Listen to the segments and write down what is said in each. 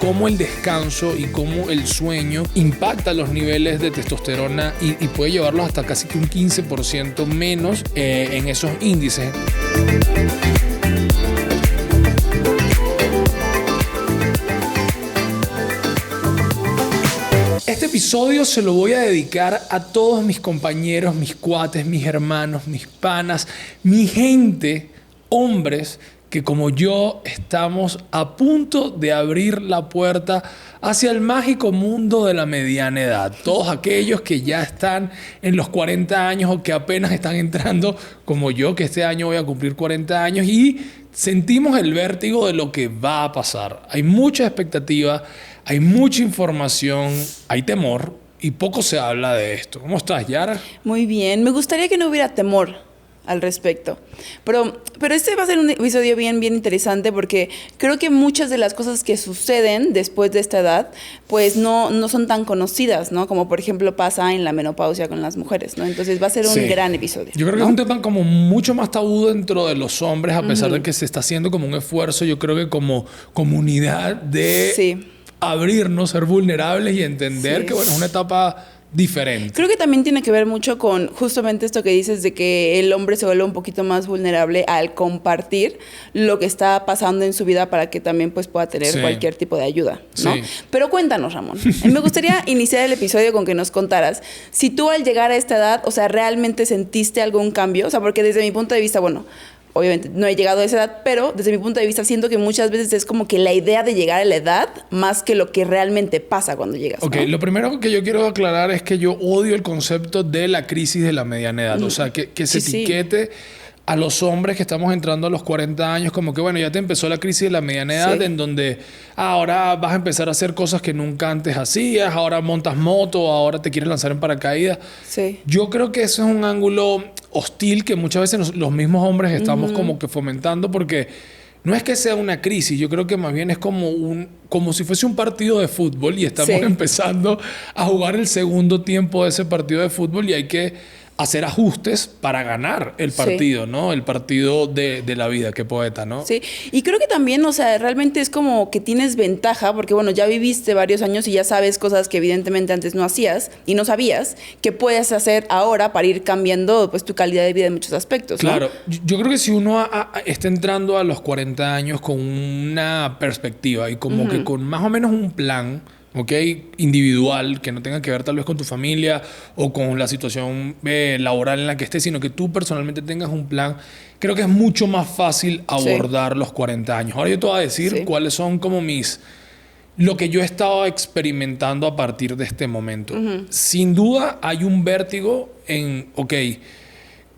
cómo el descanso y cómo el sueño impacta los niveles de testosterona y puede llevarlos hasta casi que un 15% menos en esos índices. Este episodio se lo voy a dedicar a todos mis compañeros, mis cuates, mis hermanos, mis panas, mi gente, hombres que como yo estamos a punto de abrir la puerta hacia el mágico mundo de la mediana edad. Todos aquellos que ya están en los 40 años o que apenas están entrando, como yo, que este año voy a cumplir 40 años y sentimos el vértigo de lo que va a pasar. Hay mucha expectativa, hay mucha información, hay temor y poco se habla de esto. ¿Cómo estás, Yara? Muy bien. Me gustaría que no hubiera temor al respecto. Pero este va a ser un episodio bien interesante porque creo que muchas de las cosas que suceden después de esta edad pues no son tan conocidas, ¿no? Como por ejemplo pasa en la menopausia con las mujeres, ¿no? Entonces va a ser un gran episodio. Yo creo que es un tema como mucho más tabú dentro de los hombres, a pesar de que se está haciendo como un esfuerzo, yo creo que como comunidad de abrirnos, ser vulnerables y entender que bueno, es una etapa diferente. Creo que también tiene que ver mucho con justamente esto que dices de que el hombre se vuelve un poquito más vulnerable al compartir lo que está pasando en su vida para que también pues pueda tener cualquier tipo de ayuda, ¿no? Pero cuéntanos, Ramón. Me gustaría iniciar el episodio con que nos contaras si tú al llegar a esta edad, o sea, ¿realmente sentiste algún cambio? O sea, porque desde mi punto de vista, bueno, obviamente no he llegado a esa edad, pero desde mi punto de vista siento que muchas veces es como que la idea de llegar a la edad más que lo que realmente pasa cuando llegas. Ok, ¿no? Lo primero que yo quiero aclarar es que yo odio el concepto de la crisis de la mediana edad. O sea, que se etiquete a los hombres que estamos entrando a los 40 años como que, bueno, ya te empezó la crisis de la mediana edad en donde ahora vas a empezar a hacer cosas que nunca antes hacías, ahora montas moto, ahora te quieres lanzar en paracaídas. Yo creo que eso es un ángulo hostil que muchas veces los mismos hombres estamos como que fomentando porque no es que sea una crisis, yo creo que más bien es como si fuese un partido de fútbol y estamos empezando a jugar el segundo tiempo de ese partido de fútbol y hay que hacer ajustes para ganar el partido, ¿no? El partido de la vida, qué poeta, ¿no? Sí, y creo que también, o sea, realmente es como que tienes ventaja, porque bueno, ya viviste varios años y ya sabes cosas que evidentemente antes no hacías y no sabías, que puedes hacer ahora para ir cambiando pues tu calidad de vida en muchos aspectos, ¿no? Claro, yo creo que si uno está entrando a los 40 años con una perspectiva y como que con más o menos un plan, individual, que no tenga que ver tal vez con tu familia o con la situación laboral en la que estés, sino que tú personalmente tengas un plan, creo que es mucho más fácil abordar los 40 años. Ahora yo te voy a decir cuáles son como lo que yo he estado experimentando a partir de este momento. Sin duda hay un vértigo en,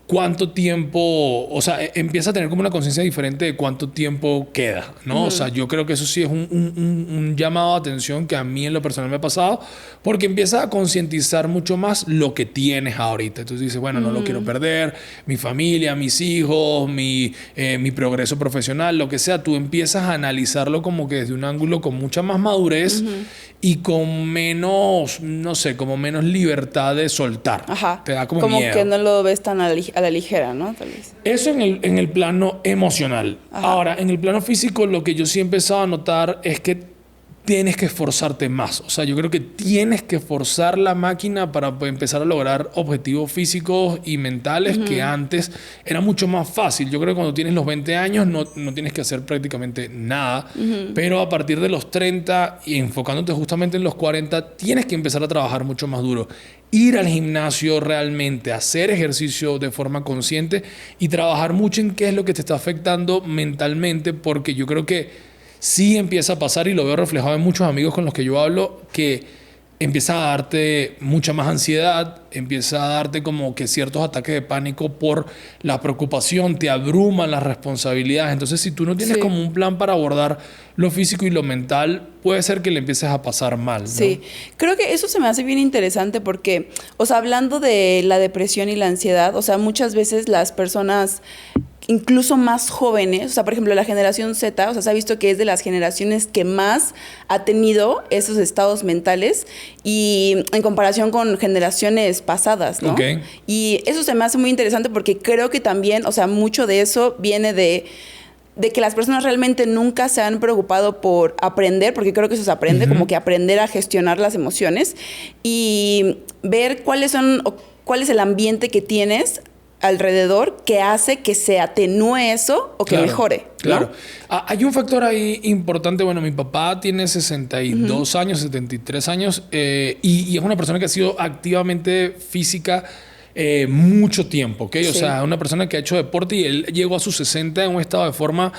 cuánto tiempo, o sea, empieza a tener como una conciencia diferente de cuánto tiempo queda, ¿no? O sea, yo creo que eso sí es un llamado de atención que a mí en lo personal me ha pasado, porque empieza a concientizar mucho más lo que tienes ahorita. Entonces dices, bueno, no lo quiero perder, mi familia, mis hijos, mi progreso profesional, lo que sea. Tú empiezas a analizarlo como que desde un ángulo con mucha más madurez y con menos, no sé, como menos libertad de soltar. Te da como miedo. Como que no lo ves tan a la ligera, ¿no? Tal vez. Eso en el plano emocional. Ahora, en el plano físico, lo que yo sí he empezado a notar es que tienes que esforzarte más. O sea, yo creo que tienes que forzar la máquina para empezar a lograr objetivos físicos y mentales que antes era mucho más fácil. Yo creo que cuando tienes los 20 años no tienes que hacer prácticamente nada, pero a partir de los 30 y enfocándote justamente en los 40, tienes que empezar a trabajar mucho más duro. Ir al gimnasio realmente, hacer ejercicio de forma consciente y trabajar mucho en qué es lo que te está afectando mentalmente, porque yo creo que sí empieza a pasar, y lo veo reflejado en muchos amigos con los que yo hablo, que empieza a darte mucha más ansiedad, empieza a darte como que ciertos ataques de pánico por la preocupación, te abruman las responsabilidades. Entonces, si tú no tienes como un plan para abordar lo físico y lo mental, puede ser que le empieces a pasar mal, ¿no? Sí, creo que eso se me hace bien interesante porque, o sea, hablando de la depresión y la ansiedad, o sea, muchas veces las personas incluso más jóvenes, o sea, por ejemplo, la generación Z, o sea, se ha visto que es de las generaciones que más ha tenido esos estados mentales y en comparación con generaciones pasadas, ¿no? Y eso se me hace muy interesante porque creo que también, o sea, mucho de eso viene de de que las personas realmente nunca se han preocupado por aprender, porque creo que eso se aprende, como que aprender a gestionar las emociones y ver cuál es el ambiente que tienes alrededor que hace que se atenúe eso o que mejore, ¿no? Claro. Hay un factor ahí importante. Bueno, mi papá tiene 62 años, 73 años, y es una persona que ha sido activamente física mucho tiempo, ¿ok? Sí. O sea, una persona que ha hecho deporte y él llegó a sus 60 en un estado de forma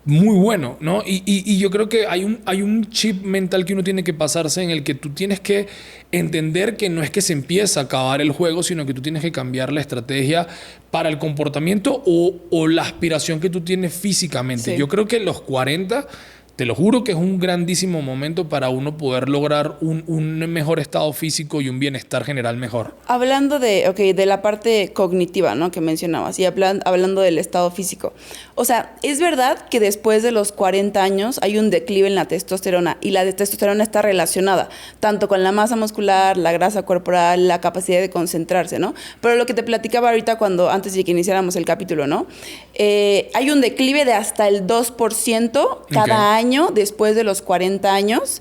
muy bueno, ¿no? Y yo creo que hay un chip mental que uno tiene que pasarse en el que tú tienes que entender que no es que se empieza a acabar el juego, sino que tú tienes que cambiar la estrategia para el comportamiento o la aspiración que tú tienes físicamente. Sí. Yo creo que los 40... Te lo juro que es un grandísimo momento para uno poder lograr un mejor estado físico y un bienestar general mejor. Hablando de la parte cognitiva, ¿no? Que mencionabas, y hablando del estado físico. O sea, es verdad que después de los 40 años hay un declive en la testosterona, y la testosterona está relacionada tanto con la masa muscular, la grasa corporal, la capacidad de concentrarse, ¿no? Pero lo que te platicaba ahorita antes de que iniciáramos el capítulo, ¿no? Hay un declive de hasta el 2% cada año después de los 40 años.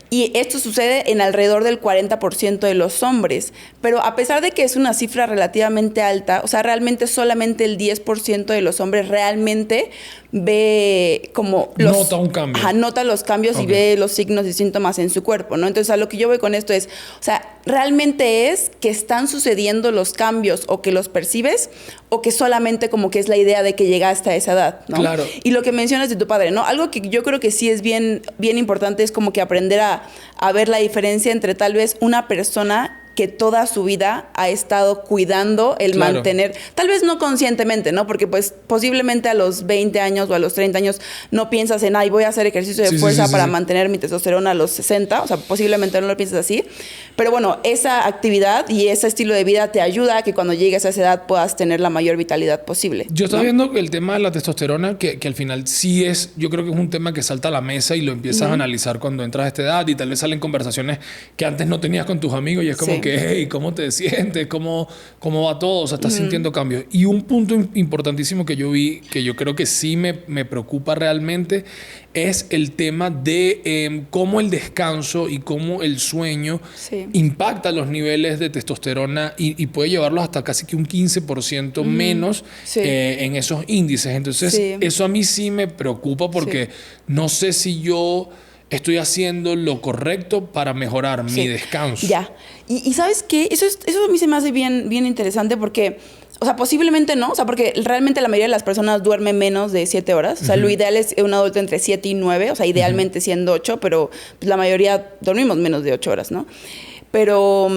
Y esto sucede en alrededor del 40% de los hombres. Pero a pesar de que es una cifra relativamente alta, o sea, realmente solamente el 10% de los hombres realmente ve como nota un cambio. Nota los cambios y ve los signos y síntomas en su cuerpo, ¿no? Entonces, a lo que yo voy con esto es, o sea, realmente es que están sucediendo los cambios o que los percibes o que solamente como que es la idea de que llegaste a esa edad, ¿no? Claro. Y lo que mencionas de tu padre, ¿no? Algo que yo creo que sí es bien importante es como que aprender a ver la diferencia entre tal vez una persona que toda su vida ha estado cuidando el mantener, tal vez no conscientemente, ¿no? Porque pues posiblemente a los 20 años o a los 30 años no piensas en, voy a hacer ejercicio de fuerza para mantener mi testosterona a los 60, o sea, posiblemente no lo piensas así, pero bueno, esa actividad y ese estilo de vida te ayuda a que cuando llegues a esa edad puedas tener la mayor vitalidad posible. Yo estaba viendo el tema de la testosterona, que al final sí es, yo creo que es un tema que salta a la mesa y lo empiezas a analizar cuando entras a esta edad y tal vez salen conversaciones que antes no tenías con tus amigos y es como que, hey, ¿cómo te sientes? ¿Cómo va todo? O sea, estás sintiendo cambios. Y un punto importantísimo que yo vi, que yo creo que sí me preocupa realmente, es el tema de cómo el descanso y cómo el sueño impacta los niveles de testosterona y puede llevarlos hasta casi que un 15% menos en esos índices. Entonces, eso a mí sí me preocupa porque no sé si yo estoy haciendo lo correcto para mejorar mi descanso. Ya. Y ¿sabes qué? Eso a mí se me hace bien interesante porque, o sea, posiblemente no, o sea, porque realmente la mayoría de las personas duermen menos de 7 horas. O sea, lo ideal es un adulto entre 7 y 9, o sea, idealmente siendo 8, pero pues, la mayoría dormimos menos de 8 horas, ¿no? Pero,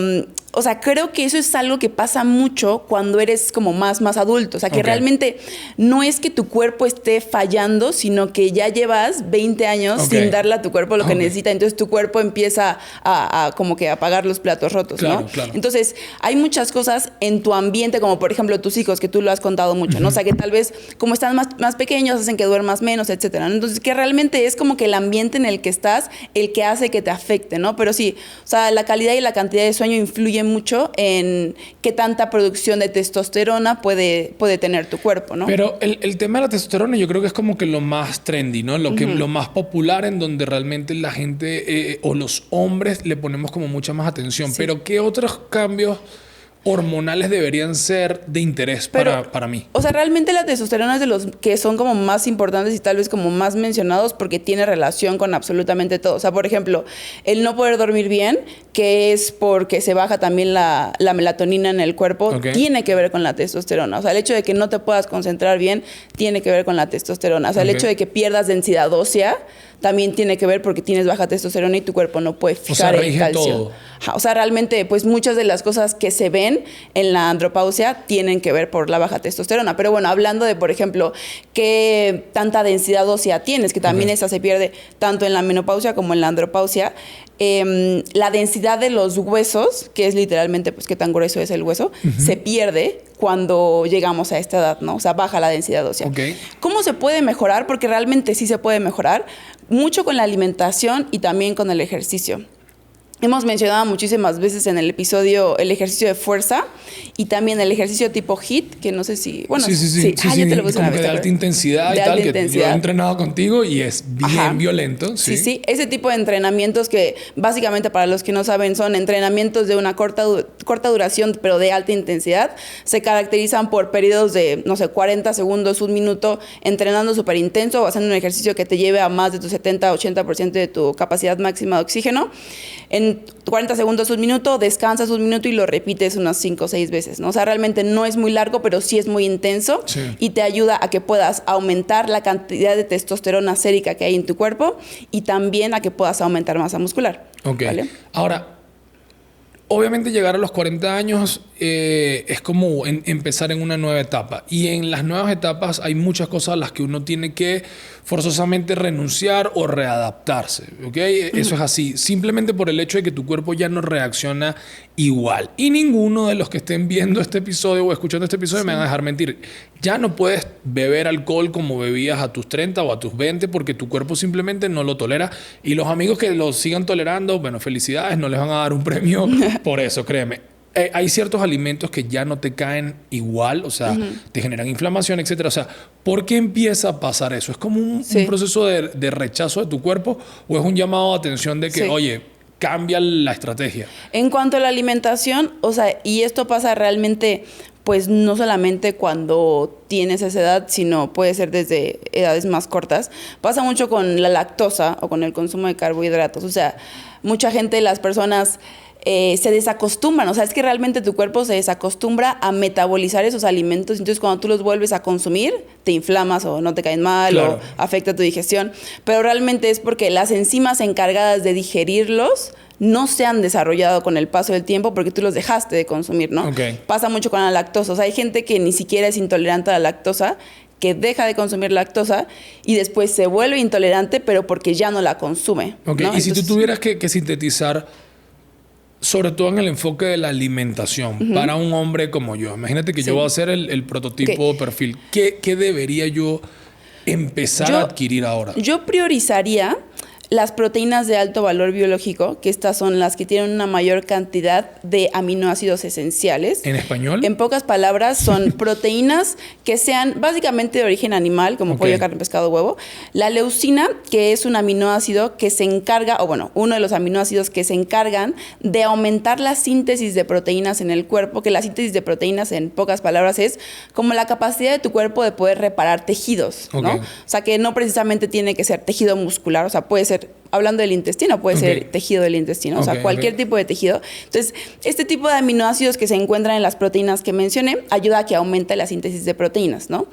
o sea, creo que eso es algo que pasa mucho cuando eres como más adulto. O sea, que realmente no es que tu cuerpo esté fallando, sino que ya llevas 20 años sin darle a tu cuerpo lo que necesita. Entonces, tu cuerpo empieza a como que a pagar los platos rotos, ¿no? Claro. Entonces, hay muchas cosas en tu ambiente, como por ejemplo tus hijos, que tú lo has contado mucho, ¿no? O sea, que tal vez como están más pequeños, hacen que duermas menos, etcétera, ¿no? Entonces, que realmente es como que el ambiente en el que estás el que hace que te afecte, ¿no? Pero sí, o sea, la calidad y la cantidad de sueño influye mucho en qué tanta producción de testosterona puede tener tu cuerpo, ¿no? Pero el tema de la testosterona yo creo que es como que lo más trendy, ¿no? Lo más popular, en donde realmente la gente o los hombres le ponemos como mucha más atención. Pero ¿qué otros cambios hormonales deberían ser de interés para mí? O sea, realmente la testosterona es de los que son como más importantes y tal vez como más mencionados porque tiene relación con absolutamente todo. O sea, por ejemplo, el no poder dormir bien, que es porque se baja también la melatonina en el cuerpo, tiene que ver con la testosterona. O sea, el hecho de que no te puedas concentrar bien tiene que ver con la testosterona. O sea, el hecho de que pierdas densidad ósea también tiene que ver porque tienes baja testosterona y tu cuerpo no puede fijar el calcio. Todo. O sea, realmente, pues muchas de las cosas que se ven en la andropausia tienen que ver por la baja testosterona. Pero bueno, hablando de, por ejemplo, qué tanta densidad ósea tienes, que también esa se pierde tanto en la menopausia como en la andropausia. La densidad de los huesos, que es literalmente pues qué tan grueso es el hueso, se pierde cuando llegamos a esta edad, ¿no? O sea, baja la densidad ósea. ¿Cómo se puede mejorar? Porque realmente sí se puede mejorar mucho con la alimentación y también con el ejercicio. Hemos mencionado muchísimas veces en el episodio el ejercicio de fuerza y también el ejercicio tipo HIIT, que no sé si... Bueno, sí, yo te lo puse como una que vez. de alta intensidad de y alta tal, intensidad. que yo he entrenado contigo y es bien Ajá. violento. Sí. Ese tipo de entrenamientos que básicamente para los que no saben son entrenamientos de una corta duración pero de alta intensidad. Se caracterizan por periodos de, no sé, 40 segundos, un minuto, entrenando súper intenso o haciendo un ejercicio que te lleve a más de tu 70-80% de tu capacidad máxima de oxígeno. En 40 segundos, un minuto, descansas un minuto y lo repites unas 5 o 6 veces, ¿no? O sea, realmente no es muy largo, pero sí es muy intenso y te ayuda a que puedas aumentar la cantidad de testosterona sérica que hay en tu cuerpo y también a que puedas aumentar masa muscular. Ok. ¿Vale? Ahora, obviamente llegar a los 40 años es como empezar en una nueva etapa. Y en las nuevas etapas hay muchas cosas a las que uno tiene que forzosamente renunciar o readaptarse. ¿Ok? Eso es así. Simplemente por el hecho de que tu cuerpo ya no reacciona igual. Y ninguno de los que estén viendo este episodio o escuchando este episodio me van a dejar mentir. Ya no puedes beber alcohol como bebías a tus 30 o a tus 20 porque tu cuerpo simplemente no lo tolera. Y los amigos que lo sigan tolerando, bueno, felicidades, no les van a dar un premio por eso, créeme. Hay ciertos alimentos que ya no te caen igual, o sea, te generan inflamación, etcétera. O sea, ¿por qué empieza a pasar eso? ¿Es como un proceso de rechazo de tu cuerpo o es un llamado de atención de que, oye, cambia la estrategia? En cuanto a la alimentación, o sea, y esto pasa realmente, pues no solamente cuando tienes esa edad, sino puede ser desde edades más cortas. Pasa mucho con la lactosa o con el consumo de carbohidratos. O sea, mucha gente, las personas se desacostumbran. O sea, es que realmente tu cuerpo se desacostumbra a metabolizar esos alimentos. Entonces, cuando tú los vuelves a consumir, te inflamas o no te caen mal o afecta tu digestión. Pero realmente es porque las enzimas encargadas de digerirlos no se han desarrollado con el paso del tiempo porque tú los dejaste de consumir, ¿no? Pasa mucho con la lactosa. O sea, hay gente que ni siquiera es intolerante a la lactosa, que deja de consumir lactosa y después se vuelve intolerante, pero porque ya no la consume. ¿No? Y si tú tuvieras que sintetizar, sobre todo en el enfoque de la alimentación, para un hombre como yo, imagínate que yo voy a ser el prototipo de perfil, ¿qué debería yo empezar a adquirir ahora? Yo priorizaría las proteínas de alto valor biológico, que estas son las que tienen una mayor cantidad de aminoácidos esenciales. ¿En español? En pocas palabras, son proteínas que sean básicamente de origen animal, como pollo, carne, pescado, huevo. La leucina, que es un aminoácido que se encarga, o bueno, uno de los aminoácidos que se encargan de aumentar la síntesis de proteínas en el cuerpo, que la síntesis de proteínas, en pocas palabras, es como la capacidad de tu cuerpo de poder reparar tejidos, ¿no? O sea, que no precisamente tiene que ser tejido muscular, o sea, puede ser, hablando del intestino, puede ser tejido del intestino, o sea, cualquier tipo de tejido. Entonces, este tipo de aminoácidos que se encuentran en las proteínas que mencioné ayuda a que aumente la síntesis de proteínas, ¿no?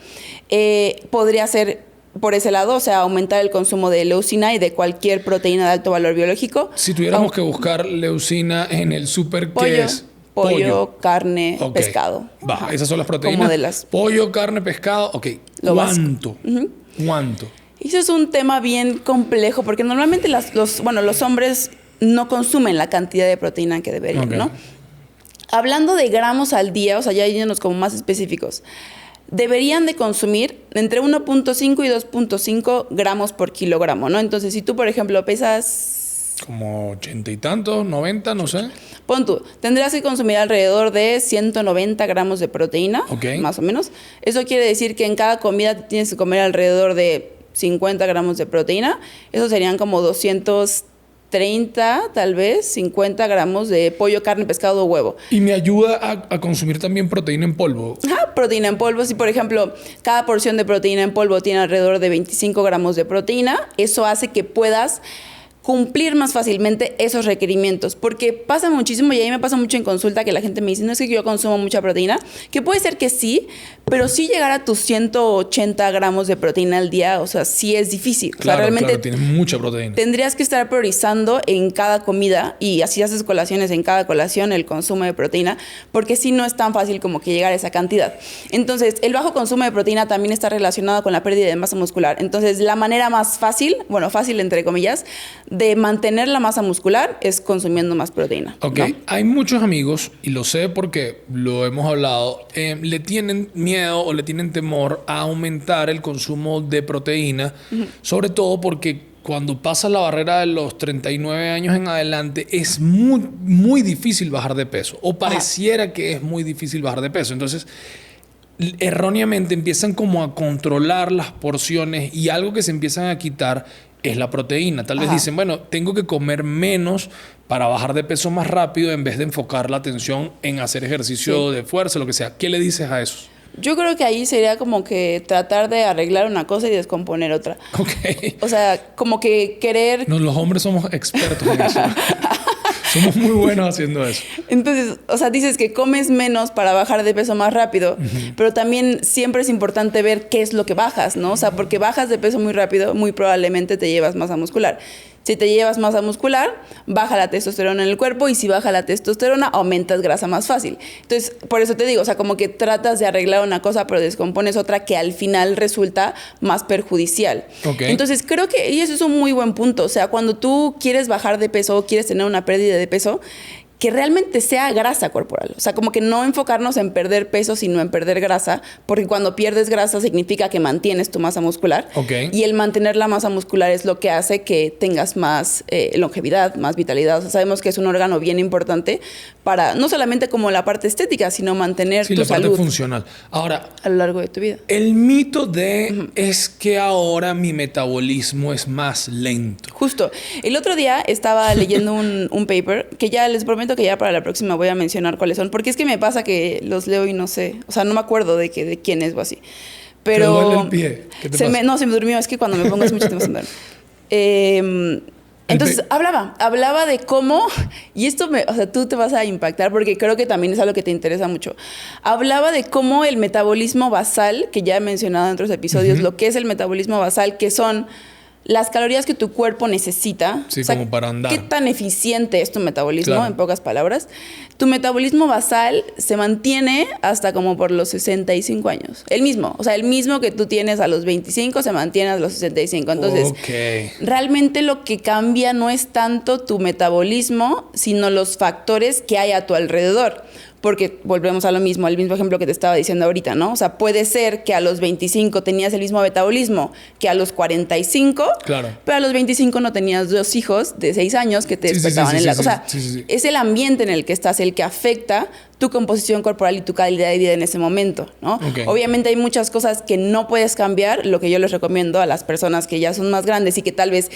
Podría ser por ese lado, o sea, aumentar el consumo de leucina y de cualquier proteína de alto valor biológico. Si tuviéramos que buscar leucina en el súper, ¿qué es? Pollo, carne, pescado. Esas son las proteínas. Como de las... Pollo, carne, pescado. ¿Cuánto? ¿Cuánto? Eso es un tema bien complejo porque normalmente los hombres no consumen la cantidad de proteína que deberían, ¿no? Hablando de gramos al día, o sea, ya yéndonos como más específicos, deberían de consumir entre 1.5 y 2.5 gramos por kilogramo, ¿no? Entonces, si tú, por ejemplo, pesas... Como 80 y tantos, 90, no sé. Pon tú, tendrías que consumir alrededor de 190 gramos de proteína, más o menos. Eso quiere decir que en cada comida tienes que comer alrededor de 50 gramos de proteína. Eso serían como 230, tal vez, 50 gramos de pollo, carne, pescado o huevo. ¿Y me ayuda a consumir también proteína en polvo? Proteína en polvo. Si, por ejemplo, cada porción de proteína en polvo tiene alrededor de 25 gramos de proteína, eso hace que puedas cumplir más fácilmente esos requerimientos, porque pasa muchísimo, y a mí me pasa mucho en consulta que la gente me dice, no es que yo consumo mucha proteína, que puede ser que sí, pero sí llegar a tus 180 gramos de proteína al día, o sea, sí es difícil. Claro, o sea, realmente tienes mucha proteína. Tendrías que estar priorizando en cada comida, y así haces colaciones en cada colación, el consumo de proteína, porque sí no es tan fácil como que llegar a esa cantidad. Entonces, el bajo consumo de proteína también está relacionado con la pérdida de masa muscular. Entonces, la manera más fácil, bueno, fácil entre comillas, de mantener la masa muscular es consumiendo más proteína. ¿No? Hay muchos amigos, y lo sé porque lo hemos hablado, le tienen miedo o le tienen temor a aumentar el consumo de proteína, sobre todo porque cuando pasas la barrera de los 39 años en adelante, es muy, muy difícil bajar de peso. O pareciera que es muy difícil bajar de peso. Entonces, erróneamente empiezan como a controlar las porciones y algo que se empiezan a quitar es la proteína. Tal vez dicen, bueno, tengo que comer menos para bajar de peso más rápido en vez de enfocar la atención en hacer ejercicio de fuerza, lo que sea. ¿Qué le dices a eso? Yo creo que ahí sería como que tratar de arreglar una cosa y descomponer otra. Ok. O sea, como que querer... No, los hombres somos expertos en eso. Somos muy buenos haciendo eso. Entonces, o sea, dices que comes menos para bajar de peso más rápido, pero también siempre es importante ver qué es lo que bajas, ¿no? O sea, porque bajas de peso muy rápido, muy probablemente te llevas masa muscular. Si te llevas masa muscular, baja la testosterona en el cuerpo, y si baja la testosterona, aumentas grasa más fácil. Entonces, por eso te digo, o sea, como que tratas de arreglar una cosa, pero descompones otra que al final resulta más perjudicial. Okay. Entonces, creo que, y eso es un muy buen punto, o sea, cuando tú quieres bajar de peso o quieres tener una pérdida de peso, que realmente sea grasa corporal. O sea, como que no enfocarnos en perder peso, sino en perder grasa, porque cuando pierdes grasa significa que mantienes tu masa muscular. Okay. Y el mantener la masa muscular es lo que hace que tengas más longevidad, más vitalidad. O sea, sabemos que es un órgano bien importante para, no solamente como la parte estética, sino mantener tu salud. Sí, la parte funcional. Ahora, a lo largo de tu vida. El mito de es que ahora mi metabolismo es más lento. Justo. El otro día estaba leyendo un paper que ya les prometo que ya para la próxima voy a mencionar cuáles son, porque es que me pasa que los leo y no sé, o sea, no me acuerdo de quién es o así. Pero ¿te duele el pie? ¿Qué te pasa? No, se me durmió, es que cuando me pongo hace mucho tiempo se me duerme. Entonces hablaba de cómo, y esto o sea, tú te vas a impactar porque creo que también es algo que te interesa mucho. Hablaba de cómo el metabolismo basal, que ya he mencionado en otros episodios, lo que es el metabolismo basal, que son las calorías que tu cuerpo necesita. Sí, o sea, como para andar. ¿Qué tan eficiente es tu metabolismo, claro, en pocas palabras? Tu metabolismo basal se mantiene hasta como por los 65 años. El mismo. O sea, el mismo que tú tienes a los 25 se mantiene a los 65. Entonces, realmente lo que cambia no es tanto tu metabolismo, sino los factores que hay a tu alrededor. Porque volvemos a lo mismo, al mismo ejemplo que te estaba diciendo ahorita, ¿no? O sea, puede ser que a los 25 tenías el mismo metabolismo que a los 45, claro, pero a los 25 no tenías 2 hijos de 6 años que te despertaban en la... O sea, es el ambiente en el que estás el que afecta tu composición corporal y tu calidad de vida en ese momento, ¿no? Okay. Obviamente hay muchas cosas que no puedes cambiar. Lo que yo les recomiendo a las personas que ya son más grandes y que tal vez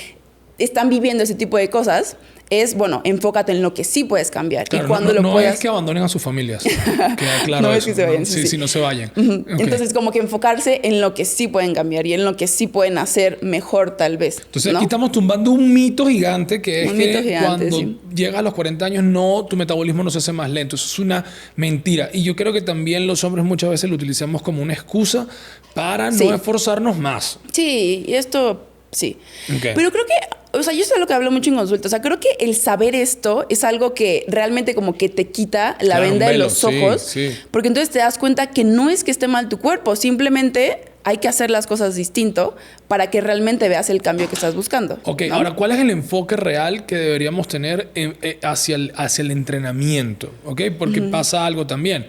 están viviendo ese tipo de cosas es, bueno, enfócate en lo que sí puedes cambiar. Claro, y cuando no puedas... es que abandonen a sus familias. Queda claro. No eso, es que se vayan. ¿no? Sí, no se vayan. Okay. Entonces, como que enfocarse en lo que sí pueden cambiar y en lo que sí pueden hacer mejor, tal vez. Entonces, ¿no? aquí estamos tumbando un mito gigante que es que cuando sí, llegas a los 40 años, tu metabolismo no se hace más lento. Eso es una mentira. Y yo creo que también los hombres muchas veces lo utilizamos como una excusa para no esforzarnos más. Sí, y esto... Sí. Okay. Pero creo que, o sea, yo eso es lo que hablo mucho en consulta. O sea, creo que el saber esto es algo que realmente como que te quita la venda de los ojos. Sí. Porque entonces te das cuenta que no es que esté mal tu cuerpo, simplemente hay que hacer las cosas distinto para que realmente veas el cambio que estás buscando. Ok, ¿no? Ahora, ¿cuál es el enfoque real que deberíamos tener hacia el entrenamiento? ¿Ok? Porque pasa algo también.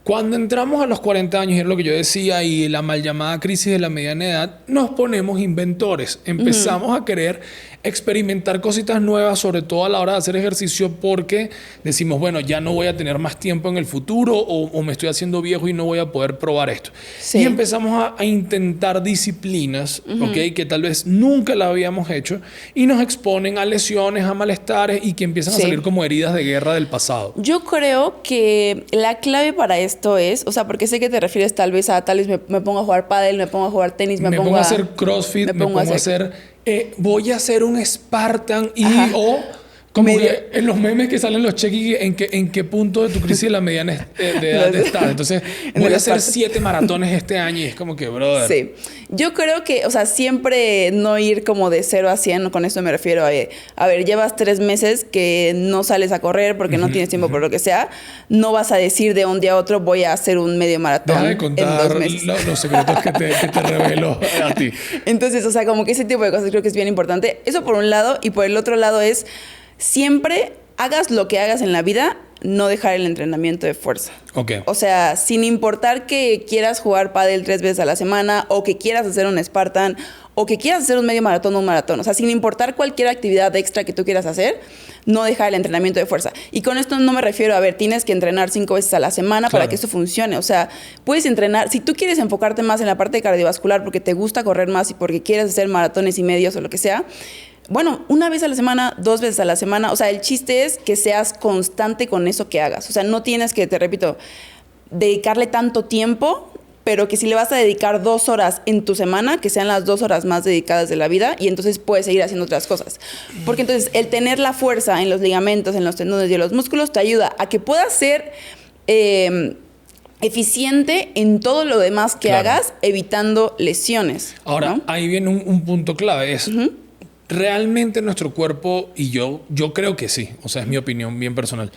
Cuando entramos a los 40 años, es lo que yo decía, y la mal llamada crisis de la mediana edad, nos ponemos inventores. Empezamos a querer experimentar cositas nuevas, sobre todo a la hora de hacer ejercicio, porque decimos, bueno, ya no voy a tener más tiempo en el futuro o me estoy haciendo viejo y no voy a poder probar esto. Sí. Y empezamos a intentar disciplinas, ¿ok? Que tal vez nunca la habíamos hecho y nos exponen a lesiones, a malestares y que empiezan a salir como heridas de guerra del pasado. Yo creo que la clave para esto es, o sea, porque sé que te refieres tal vez me pongo a jugar pádel, me pongo a jugar tenis, me pongo a hacer crossfit, me pongo a hacer voy a hacer un Spartan o como que en los memes que salen los cheques en qué punto de tu crisis de la mediana edad estás. Entonces voy a hacer 7 maratones este año y es como que, brother. Sí. Yo creo que, o sea, siempre no ir como de 0 a 100, con esto me refiero a ver, llevas 3 meses que no sales a correr porque no tienes tiempo por lo que sea, no vas a decir de un día a otro voy a hacer un medio maratón. Deja de contar en 2 meses. Los secretos que te revelo a ti. Entonces, o sea, como que ese tipo de cosas creo que es bien importante. Eso por un lado, y por el otro lado es siempre hagas lo que hagas en la vida, no dejar el entrenamiento de fuerza. Okay. O sea, sin importar que quieras jugar pádel 3 veces a la semana, o que quieras hacer un Spartan, o que quieras hacer un medio maratón o un maratón. O sea, sin importar cualquier actividad extra que tú quieras hacer, no dejar el entrenamiento de fuerza. Y con esto no me refiero a ver, tienes que entrenar 5 veces a la semana para que esto funcione. O sea, puedes entrenar, si tú quieres enfocarte más en la parte cardiovascular porque te gusta correr más y porque quieres hacer maratones y medios o lo que sea, bueno, 1 vez a la semana, 2 veces a la semana. O sea, el chiste es que seas constante con eso que hagas. O sea, no tienes que, te repito, dedicarle tanto tiempo, pero que si le vas a dedicar 2 horas en tu semana, que sean las 2 horas más dedicadas de la vida, y entonces puedes seguir haciendo otras cosas. Porque entonces el tener la fuerza en los ligamentos, en los tendones y en los músculos te ayuda a que puedas ser eficiente en todo lo demás que hagas, evitando lesiones. Ahora, ¿no? Ahí viene un punto clave, es... Realmente nuestro cuerpo, y yo creo que sí, o sea, es mi opinión bien personal,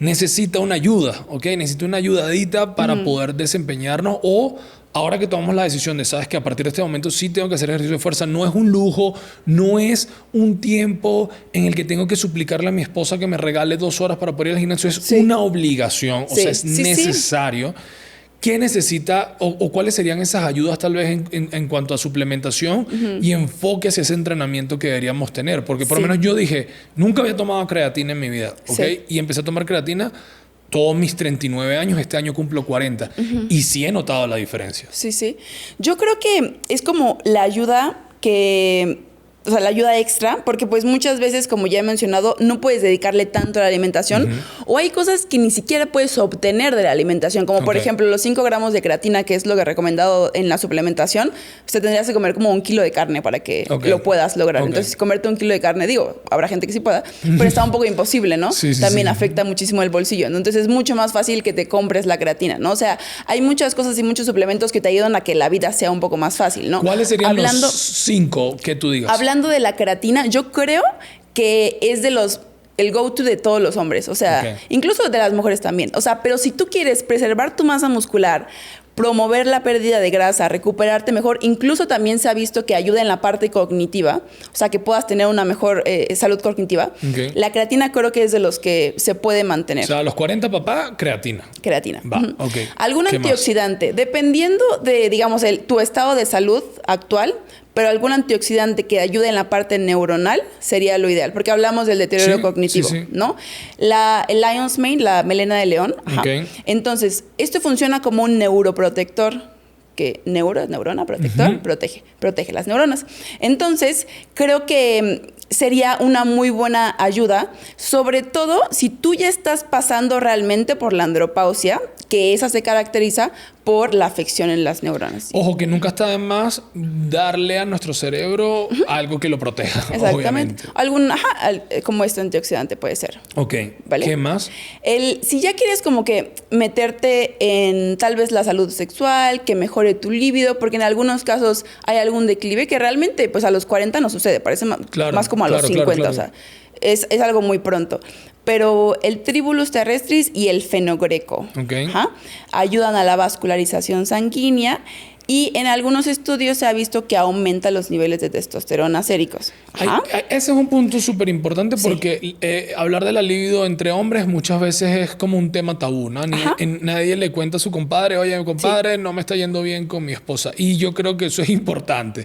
necesita una ayuda, ¿ok? Necesita una ayudadita para poder desempeñarnos, o ahora que tomamos la decisión de, sabes que a partir de este momento sí tengo que hacer ejercicio de fuerza, no es un lujo, no es un tiempo en el que tengo que suplicarle a mi esposa que me regale 2 horas para poder ir al gimnasio, es una obligación, o sea, es necesario. ¿Qué necesita o cuáles serían esas ayudas tal vez en cuanto a suplementación y enfoque hacia ese entrenamiento que deberíamos tener? Porque por lo menos yo dije, nunca había tomado creatina en mi vida, ¿ok? Y empecé a tomar creatina todos mis 39 años, este año cumplo 40 y sí he notado la diferencia. Sí, sí. Yo creo que es como la ayuda que... O sea, la ayuda extra, porque pues muchas veces, como ya he mencionado, no puedes dedicarle tanto a la alimentación o hay cosas que ni siquiera puedes obtener de la alimentación, como por ejemplo los 5 gramos de creatina, que es lo que he recomendado en la suplementación, pues te tendrías que comer como 1 kilo de carne para que lo puedas lograr. Entonces, comerte 1 kilo de carne, digo, habrá gente que sí pueda, pero está un poco imposible, ¿no? También afecta muchísimo el bolsillo, ¿no? Entonces es mucho más fácil que te compres la creatina, ¿no? O sea, hay muchas cosas y muchos suplementos que te ayudan a que la vida sea un poco más fácil, ¿no? ¿Cuáles serían los 5 que tú digas? Hablando de la creatina, yo creo que es el go-to de todos los hombres, o sea, incluso de las mujeres también. O sea, pero si tú quieres preservar tu masa muscular, promover la pérdida de grasa, recuperarte mejor, incluso también se ha visto que ayuda en la parte cognitiva, o sea, que puedas tener una mejor salud cognitiva. La creatina creo que es de los que se puede mantener. O sea, a los 40, papá, creatina. Creatina. Va, Algún antioxidante, dependiendo de, digamos, tu estado de salud actual, pero algún antioxidante que ayude en la parte neuronal sería lo ideal, porque hablamos del deterioro cognitivo, ¿no? El Lion's Mane, la melena de león. Entonces, esto funciona como un neuroprotector, que neurona, protector, protege las neuronas. Entonces, creo que sería una muy buena ayuda, sobre todo si tú ya estás pasando realmente por la andropausia, que esa se caracteriza por la afección en las neuronas. Ojo, que nunca está de más darle a nuestro cerebro algo que lo proteja. Exactamente. Como este antioxidante puede ser. ¿Vale? ¿Qué más? Si ya quieres como que meterte en tal vez la salud sexual, que mejore tu líbido, porque en algunos casos hay algún declive que realmente pues a los 40 no sucede, parece más como a los 50, o sea, es algo muy pronto. Pero el Tribulus terrestris y el fenogreco ayudan a la vascularización sanguínea y en algunos estudios se ha visto que aumenta los niveles de testosterona séricos. Ese es un punto súper importante porque hablar de la libido entre hombres muchas veces es como un tema tabú, ¿no? Nadie le cuenta a su compadre, oye, mi compadre, no me está yendo bien con mi esposa. Y yo creo que eso es importante.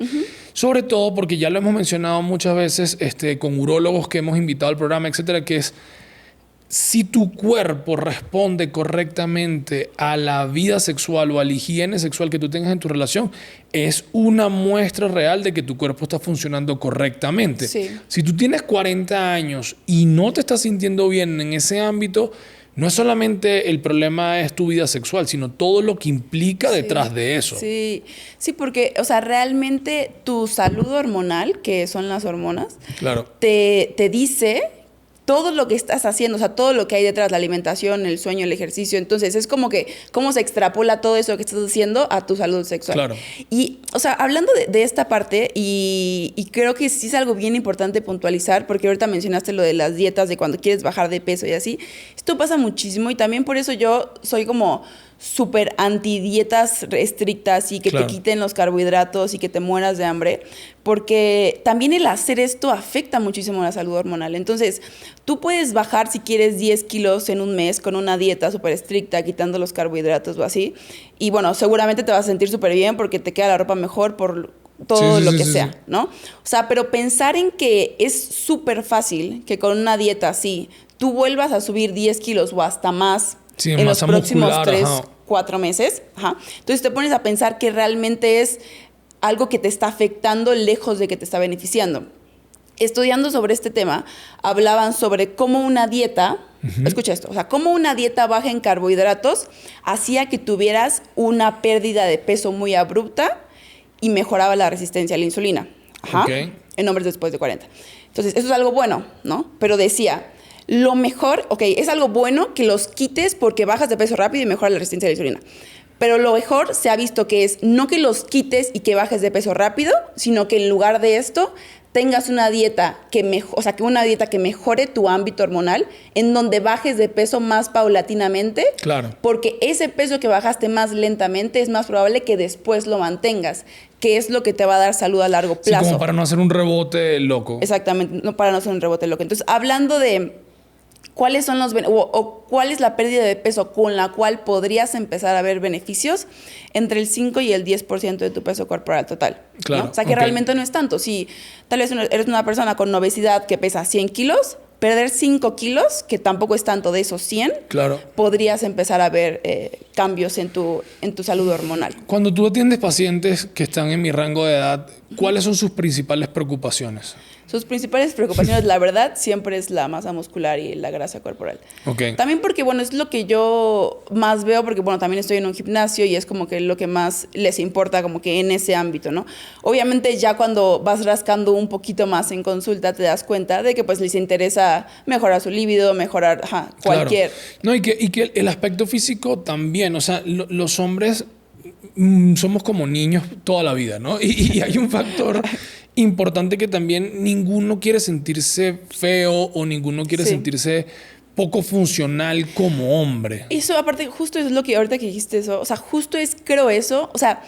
Sobre todo porque ya lo hemos mencionado muchas veces con urólogos que hemos invitado al programa, etcétera, que es... Si tu cuerpo responde correctamente a la vida sexual o a la higiene sexual que tú tengas en tu relación, es una muestra real de que tu cuerpo está funcionando correctamente. Si tú tienes 40 años y no te estás sintiendo bien en ese ámbito, no es solamente el problema es tu vida sexual, sino todo lo que implica detrás de eso. Sí, porque, o sea, realmente tu salud hormonal, que son las hormonas, te dice... todo lo que estás haciendo, o sea, todo lo que hay detrás, la alimentación, el sueño, el ejercicio. Entonces, es como que cómo se extrapola todo eso que estás haciendo a tu salud sexual. Y, o sea, hablando de esta parte, y creo que sí es algo bien importante puntualizar, porque ahorita mencionaste lo de las dietas, de cuando quieres bajar de peso y así. Esto pasa muchísimo y también por eso yo soy como súper antidietas estrictas y que te quiten los carbohidratos y que te mueras de hambre, porque también el hacer esto afecta muchísimo la salud hormonal. Entonces, tú puedes bajar si quieres 10 kilos en un mes con una dieta súper estricta, quitando los carbohidratos o así, y bueno, seguramente te vas a sentir súper bien porque te queda la ropa mejor por todo lo que sea, ¿no? O sea, pero pensar en que es súper fácil que con una dieta así tú vuelvas a subir 10 kilos o hasta más en los próximos 3, 4 meses. Entonces te pones a pensar que realmente es algo que te está afectando lejos de que te está beneficiando. Estudiando sobre este tema, hablaban sobre cómo una dieta, escucha esto, o sea, cómo una dieta baja en carbohidratos hacía que tuvieras una pérdida de peso muy abrupta y mejoraba la resistencia a la insulina. En hombres después de 40. Entonces, eso es algo bueno, ¿no? Pero decía, lo mejor, es algo bueno que los quites porque bajas de peso rápido y mejora la resistencia a la insulina. Pero lo mejor se ha visto que es no que los quites y que bajes de peso rápido, sino que en lugar de esto tengas una dieta que mejore tu ámbito hormonal, en donde bajes de peso más paulatinamente. Claro. Porque ese peso que bajaste más lentamente es más probable que después lo mantengas, que es lo que te va a dar salud a largo plazo. Sí, como para no hacer un rebote loco. Exactamente, no para no hacer un rebote loco. Entonces, hablando de cuáles son cuál es la pérdida de peso con la cual podrías empezar a ver beneficios, entre el 5 y el 10% de tu peso corporal total. Claro. ¿no? O sea, que realmente no es tanto. Si tal vez eres una persona con obesidad que pesa 100 kilos, perder 5 kilos, que tampoco es tanto de esos 100, podrías empezar a ver cambios en tu salud hormonal. Cuando tú atiendes pacientes que están en mi rango de edad, ¿cuáles son sus principales preocupaciones? Sus principales preocupaciones, la verdad, siempre es la masa muscular y la grasa corporal. También porque, bueno, es lo que yo más veo, porque, bueno, también estoy en un gimnasio y es como que lo que más les importa como que en ese ámbito, ¿no? Obviamente ya cuando vas rascando un poquito más en consulta te das cuenta de que pues les interesa mejorar su líbido, mejorar cualquier... Claro. No, y que el aspecto físico también, o sea, los hombres somos como niños toda la vida, ¿no? Y hay un factor importante que también ninguno quiere sentirse feo o ninguno quiere sentirse poco funcional como hombre. Eso, aparte, justo es lo que ahorita que dijiste eso, o sea, creo eso, o sea,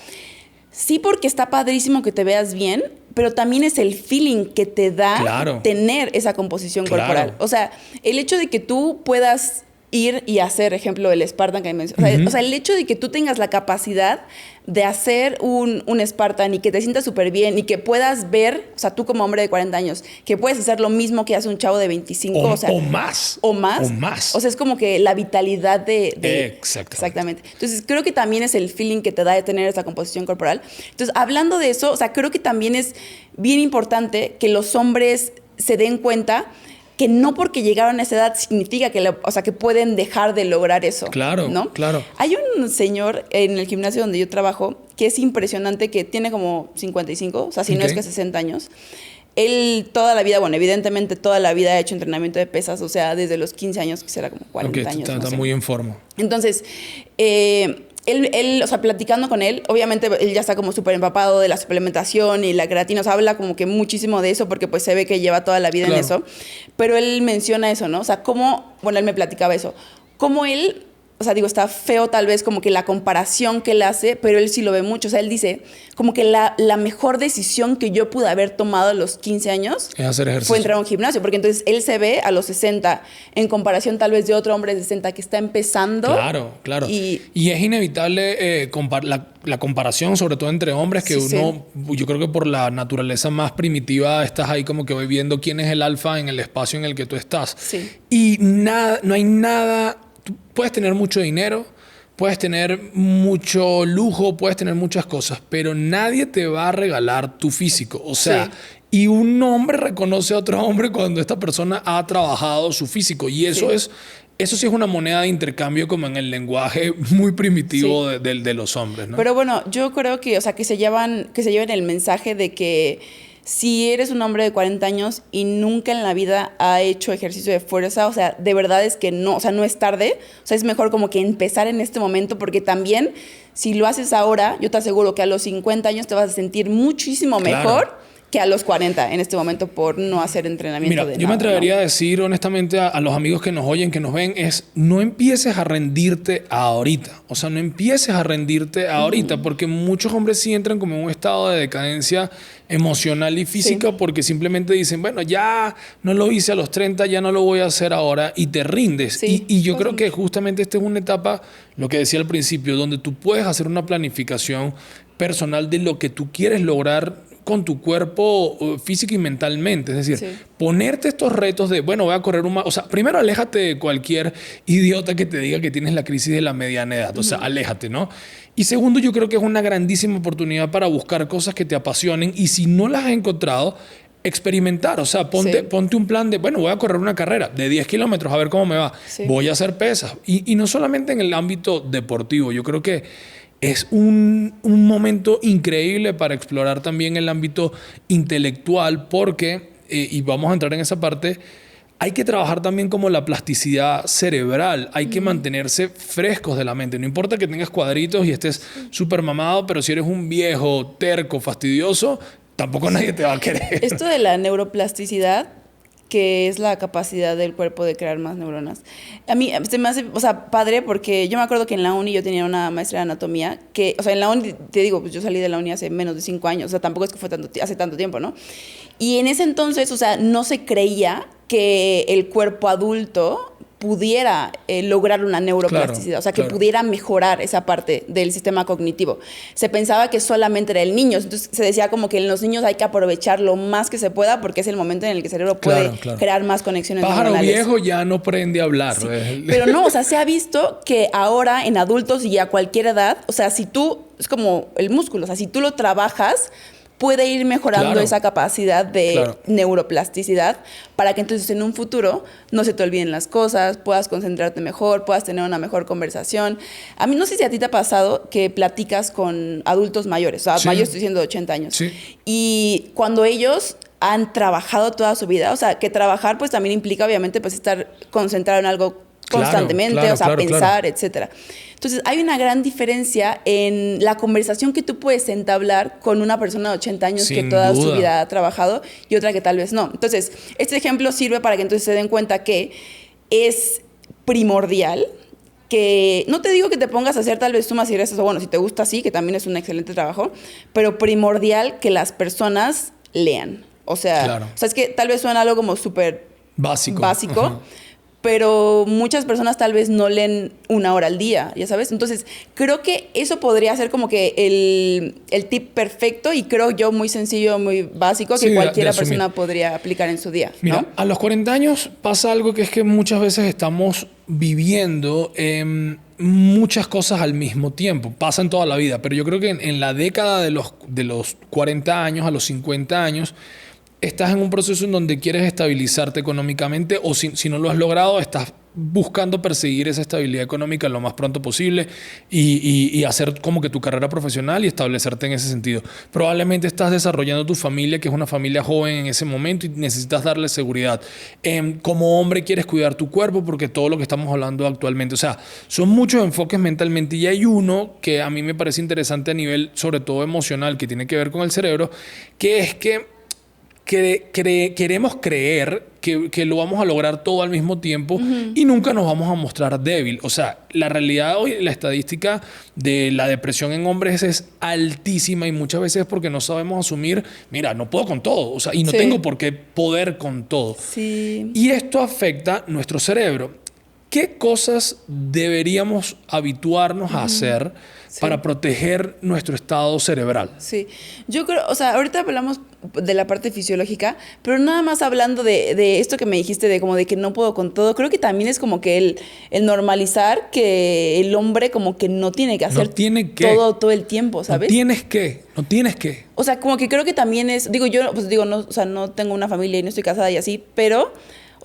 sí porque está padrísimo que te veas bien, pero también es el feeling que te da tener esa composición corporal. O sea, el hecho de que tú puedas ir y hacer, ejemplo, el Spartan que mencioné. O sea, el hecho de que tú tengas la capacidad de hacer un Spartan y que te sientas súper bien y que puedas ver, o sea, tú como hombre de 40 años, que puedes hacer lo mismo que hace un chavo de 25. O más. O más. O sea, es como que la vitalidad de Exactamente. Entonces, creo que también es el feeling que te da de tener esa composición corporal. Entonces, hablando de eso, o sea, creo que también es bien importante que los hombres se den cuenta que no porque llegaron a esa edad significa que pueden dejar de lograr eso. Claro, ¿no? claro. Hay un señor en el gimnasio donde yo trabajo que es impresionante, que tiene como 55, o sea, si no es que 60 años. Él toda la vida, bueno, evidentemente toda la vida ha hecho entrenamiento de pesas, o sea, desde los 15 años, que será como 40 años. Está muy en forma. Entonces, él, o sea, platicando con él, obviamente él ya está como súper empapado de la suplementación y la creatina, o sea, habla como que muchísimo de eso porque pues se ve que lleva toda la vida en eso, pero él menciona eso, ¿no? O sea, él me platicaba eso, cómo él, o sea, digo, está feo tal vez como que la comparación que él hace, pero él sí lo ve mucho, o sea, él dice como que la mejor decisión que yo pude haber tomado a los 15 años es hacer ejercicio. Fue entrar a un gimnasio, porque entonces él se ve a los 60 en comparación tal vez de otro hombre de 60 que está empezando. Claro. Y es inevitable la comparación, sobre todo entre hombres, que yo creo que por la naturaleza más primitiva estás ahí como que viendo quién es el alfa en el espacio en el que tú estás. Sí. Y no hay nada... Tú puedes tener mucho dinero, puedes tener mucho lujo, puedes tener muchas cosas, pero nadie te va a regalar tu físico. O sea, y un hombre reconoce a otro hombre cuando esta persona ha trabajado su físico. Y eso eso sí es una moneda de intercambio como en el lenguaje muy primitivo de los hombres, ¿no? Pero bueno, yo creo que, o sea, que se lleven el mensaje de que si eres un hombre de 40 años y nunca en la vida ha hecho ejercicio de fuerza, o sea, de verdad es que no, o sea, no es tarde. O sea, es mejor como que empezar en este momento, porque también si lo haces ahora, yo te aseguro que a los 50 años te vas a sentir muchísimo mejor que a los 40 en este momento por no hacer entrenamiento. Mira, de yo nada, me atrevería ¿no? a decir honestamente a los amigos que nos oyen, que nos ven, es no empieces a rendirte ahorita. O sea, no empieces a rendirte ahorita, porque muchos hombres sí entran como en un estado de decadencia emocional y física porque simplemente dicen, bueno, ya no lo hice a los 30, ya no lo voy a hacer ahora, y te rindes. Sí, Y yo creo que justamente esta es una etapa, lo que decía al principio, donde tú puedes hacer una planificación personal de lo que tú quieres lograr con tu cuerpo físico y mentalmente. Es decir, ponerte estos retos de, bueno, voy a correr un... O sea, primero aléjate de cualquier idiota que te diga que tienes la crisis de la mediana edad. O sea, aléjate, ¿no? Y segundo, yo creo que es una grandísima oportunidad para buscar cosas que te apasionen, y si no las has encontrado, experimentar. O sea, ponte un plan de, bueno, voy a correr una carrera de 10 kilómetros a ver cómo me va. Voy a hacer pesas. Y no solamente en el ámbito deportivo. Yo creo que es un momento increíble para explorar también el ámbito intelectual porque, y vamos a entrar en esa parte, hay que trabajar también como la plasticidad cerebral. Hay que mantenerse frescos de la mente. No importa que tengas cuadritos y estés súper mamado, pero si eres un viejo, terco, fastidioso, tampoco nadie te va a querer. Esto de la neuroplasticidad, que es la capacidad del cuerpo de crear más neuronas. A mí se me hace, o sea, padre, porque yo me acuerdo que en la uni yo tenía una maestra de anatomía que, o sea, en la uni, te digo, pues yo salí de la uni hace menos de 5 años, o sea, tampoco es que fue hace tanto tiempo, ¿no? Y en ese entonces, o sea, no se creía que el cuerpo adulto pudiera lograr una neuroplasticidad, o sea, que pudiera mejorar esa parte del sistema cognitivo. Se pensaba que solamente era el niño, entonces se decía como que en los niños hay que aprovechar lo más que se pueda porque es el momento en el que el cerebro puede crear más conexiones neuronales. Pájaro viejo ya no aprende a hablar. Sí. Pero no, o sea, se ha visto que ahora en adultos y a cualquier edad, o sea, si tú, es como el músculo, o sea, si tú lo trabajas, puede ir mejorando esa capacidad de neuroplasticidad para que entonces en un futuro no se te olviden las cosas, puedas concentrarte mejor, puedas tener una mejor conversación. A mí no sé si a ti te ha pasado que platicas con adultos mayores, o sea, mayores estoy diciendo de 80 años, y cuando ellos han trabajado toda su vida, o sea, que trabajar pues también implica obviamente pues estar concentrado en algo constantemente, o sea, pensar, etcétera. Entonces, hay una gran diferencia en la conversación que tú puedes entablar con una persona de 80 años que toda su vida ha trabajado y otra que tal vez no. Entonces, este ejemplo sirve para que entonces se den cuenta que es primordial que, no te digo que te pongas a hacer tal vez sumas y restas, o bueno, si te gusta sí, que también es un excelente trabajo, pero primordial que las personas lean. O sea, es que tal vez suena algo como súper básico, pero muchas personas tal vez no leen 1 hora al día, ya sabes. Entonces, creo que eso podría ser como que el tip perfecto y creo yo muy sencillo, muy básico, que cualquier persona podría aplicar en su día, ¿no? Mira, a los 40 años pasa algo que es que muchas veces estamos viviendo muchas cosas al mismo tiempo. Pasa en toda la vida, pero yo creo que en la década de los 40 años a los 50 años, estás en un proceso en donde quieres estabilizarte económicamente o si no lo has logrado, estás buscando perseguir esa estabilidad económica lo más pronto posible y hacer como que tu carrera profesional y establecerte en ese sentido. Probablemente estás desarrollando tu familia, que es una familia joven en ese momento y necesitas darle seguridad. Como hombre quieres cuidar tu cuerpo porque todo lo que estamos hablando actualmente, o sea, son muchos enfoques mentalmente y hay uno que a mí me parece interesante a nivel sobre todo emocional que tiene que ver con el cerebro, que es que queremos creer que lo vamos a lograr todo al mismo tiempo y nunca nos vamos a mostrar débil. O sea, la realidad hoy, la estadística de la depresión en hombres es altísima y muchas veces es porque no sabemos asumir, mira, no puedo con todo, o sea, y no tengo por qué poder con todo. Y esto afecta nuestro cerebro. ¿Qué cosas deberíamos habituarnos a hacer para proteger nuestro estado cerebral? Sí, yo creo, o sea, ahorita hablamos de la parte fisiológica, pero nada más hablando de esto que me dijiste, de como de que no puedo con todo, creo que también es como que el normalizar que el hombre como que no tiene que hacer todo el tiempo, ¿sabes? No tienes que. O sea, como que creo que también es, no, o sea, no tengo una familia y no estoy casada y así, pero...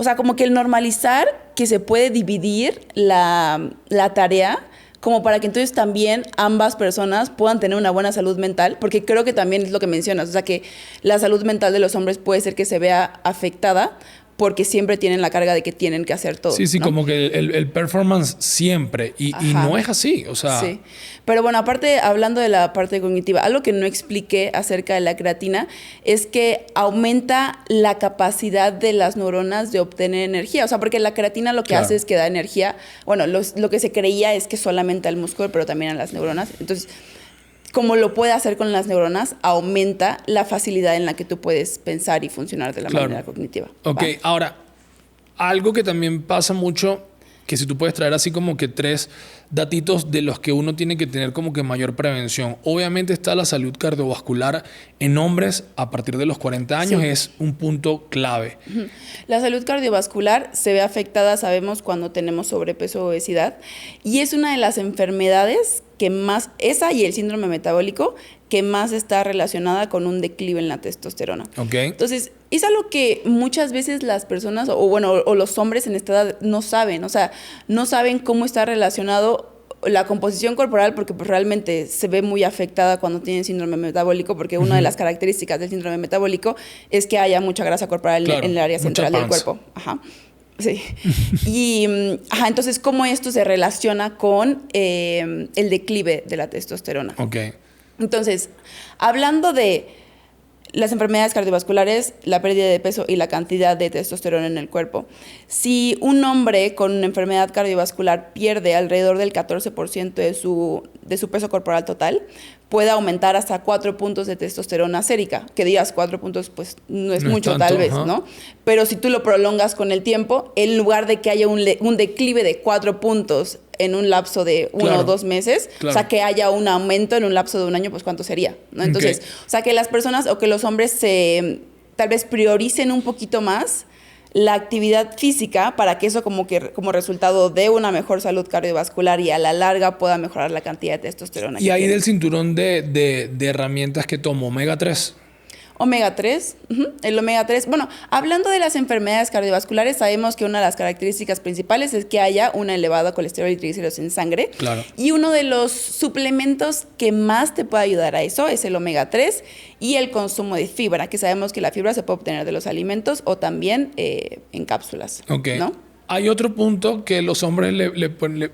O sea, como que el normalizar que se puede dividir la tarea como para que entonces también ambas personas puedan tener una buena salud mental, porque creo que también es lo que mencionas, o sea, que la salud mental de los hombres puede ser que se vea afectada porque siempre tienen la carga de que tienen que hacer todo. Sí, ¿no? como que el performance siempre. Y no es así, o sea... Sí. Pero bueno, aparte, hablando de la parte cognitiva, algo que no expliqué acerca de la creatina es que aumenta la capacidad de las neuronas de obtener energía. O sea, porque la creatina lo que hace es que da energía. Bueno, lo que se creía es que solamente al músculo, pero también a las neuronas. Entonces, como lo puede hacer con las neuronas, aumenta la facilidad en la que tú puedes pensar y funcionar de la manera cognitiva. Ok, ahora, algo que también pasa mucho, que si tú puedes traer así como que 3 datitos de los que uno tiene que tener como que mayor prevención. Obviamente está la salud cardiovascular en hombres a partir de los 40 años, es un punto clave. La salud cardiovascular se ve afectada, sabemos, cuando tenemos sobrepeso o obesidad, y es una de las enfermedades que más, esa y el síndrome metabólico, que más está relacionada con un declive en la testosterona. Okay. Entonces, es algo que muchas veces las personas, o los hombres en esta edad no saben, o sea, no saben cómo está relacionado la composición corporal, porque pues realmente se ve muy afectada cuando tienen síndrome metabólico, porque una de las características del síndrome metabólico es que haya mucha grasa corporal en el área central del cuerpo. Ajá. Sí. Y entonces, ¿cómo esto se relaciona con el declive de la testosterona? Ok. Entonces, hablando de las enfermedades cardiovasculares, la pérdida de peso y la cantidad de testosterona en el cuerpo. Si un hombre con una enfermedad cardiovascular pierde alrededor del 14% de su peso corporal total, puede aumentar hasta 4 puntos de testosterona sérica. Que digas 4 puntos, pues no es mucho, tanto, tal vez, ¿no? Pero si tú lo prolongas con el tiempo, en lugar de que haya un declive de 4 puntos en un lapso de 1 o 2 meses, o sea, que haya un aumento en un lapso de un año, pues ¿cuánto sería? ¿No? Entonces, o sea, que las personas o que los hombres tal vez prioricen un poquito más la actividad física para que eso como resultado dé una mejor salud cardiovascular y a la larga pueda mejorar la cantidad de testosterona. Y ahí del cinturón de herramientas que tomo, omega 3. Omega 3, el omega 3. Bueno, hablando de las enfermedades cardiovasculares, sabemos que una de las características principales es que haya una elevada colesterol y triglicéridos en sangre. Claro. Y uno de los suplementos que más te puede ayudar a eso es el omega 3 y el consumo de fibra, que sabemos que la fibra se puede obtener de los alimentos o también en cápsulas. Ok. ¿No? Hay otro punto que los hombres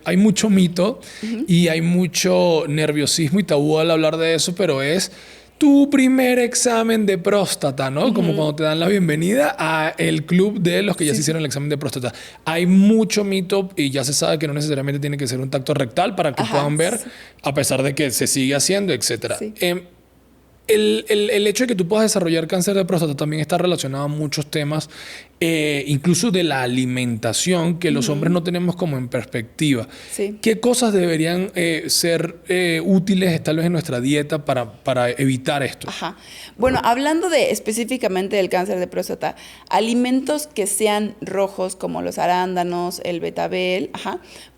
hay mucho mito y hay mucho nerviosismo y tabú al hablar de eso, pero es tu primer examen de próstata, ¿no? Como cuando te dan la bienvenida a el club de los que ya se hicieron el examen de próstata. Hay mucho mito y ya se sabe que no necesariamente tiene que ser un tacto rectal para que puedan ver, a pesar de que se sigue haciendo, etcétera. Sí. El hecho de que tú puedas desarrollar cáncer de próstata también está relacionado a muchos temas, incluso de la alimentación, que los hombres no tenemos como en perspectiva. Sí. ¿Qué cosas deberían ser útiles tal vez en nuestra dieta para evitar esto? Ajá. Bueno, hablando específicamente del cáncer de próstata, alimentos que sean rojos como los arándanos, el betabel,